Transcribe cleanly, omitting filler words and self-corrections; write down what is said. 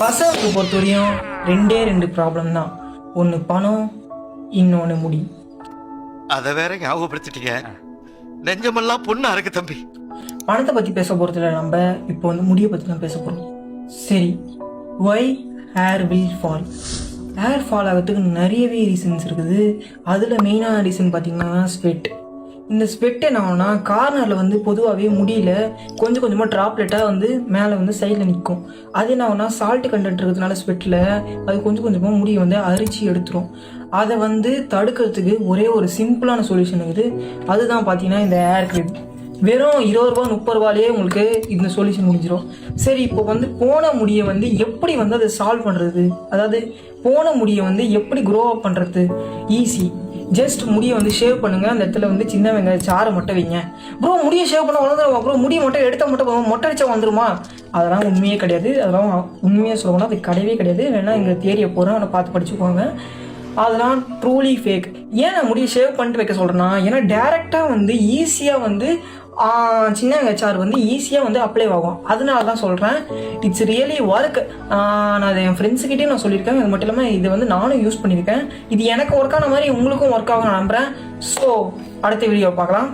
பசங்களுக்கு பொறுத்தவரையும் ரெண்டு ப்ராப்ளம் தான். ஒன்று பணம், இன்னொன்று முடி. அதை வேற ஞாபகப்படுத்திட்டீங்க. நெஞ்சமெல்லாம் பொண்ணா இருக்கு தம்பி. பணத்தை பற்றி பேச போகிறதுல நம்ம இப்போ முடியை பற்றி தான் பேச போகிறோம். சரி, why hair will fall? Hair fall ஆகிறதுக்கு நிறையவே ரீசன்ஸ் இருக்குது. அதில் மெயினான ரீசன் பார்த்தீங்கன்னா ஸ்வெட். இந்த ஸ்வெட் என்ன ஆகும்னா, கார்னரில் பொதுவாகவே முடியல கொஞ்சம் கொஞ்சமாக ட்ராப்லெட்டாக மேலே சைடில் நிற்கும். அது என்ன ஆகும்னா, சால்ட் கண்டென்ட் இருக்கிறதுனால ஸ்வெட்டில் அது கொஞ்சம் கொஞ்சமாக முடியை அரிச்சு எடுத்துரும். அதை தடுக்கிறதுக்கு ஒரே ஒரு சிம்பிளான சொல்யூஷன் இருக்குது. அதுதான் பார்த்தீங்கன்னா இந்த ஹேர் கிளிப். வெறும் 20 ரூபா 30 ரூபாலேயே உங்களுக்கு இந்த சொல்யூஷன் முடிஞ்சிடும். சரி, இப்போ போன முடியை எப்படி அதை சால்வ் பண்ணுறது, அதாவது போன முடியை எப்படி க்ரோ அப் பண்ணுறது? ஈஸி. ஜஸ்ட் முடியை ஷேவ் பண்ணுங்க. அந்த இடத்துல சின்ன வெங்காய சாரை மட்டும் வைங்க. ப்ரோ முடியை ஷேவ் பண்ண வளர்ந்துருவா ப்ரோ, முடியை மட்டும் எடுத்தால் மட்டும் மொட்டை அடிச்சா வந்துருமா? அதெல்லாம் உண்மையே கிடையாது. அதெல்லாம் உண்மையாக சொல்லணும்னா அது கிடையவே கிடையாது. வேணா எங்கள் தேரியை போகிறேன், அவனை பார்த்து படிச்சுக்குவாங்க. அதெல்லாம் ட்ரூலி ஃபேக். ஏன் நான் முடியை ஷேவ் பண்ணிட்டு வைக்க சொல்கிறேன்னா, ஏன்னா டேரெக்டாக ஈஸியாக சின்ன வெங்காயச்சாறு ஈஸியாக அப்ளை ஆகும். அதனால தான் சொல்கிறேன். It's really work. நான் அதை என் ஃப்ரெண்ட்ஸுக்கிட்டே நான் சொல்லியிருக்கேன். அது மட்டும் இல்லாமல் இது நானும் யூஸ் பண்ணியிருக்கேன். இது எனக்கு ஒர்க் ஆன மாதிரி உங்களுக்கும் ஒர்க் ஆகும் நான் நம்புகிறேன். ஸோ அடுத்த வீடியோ பார்க்கலாம்.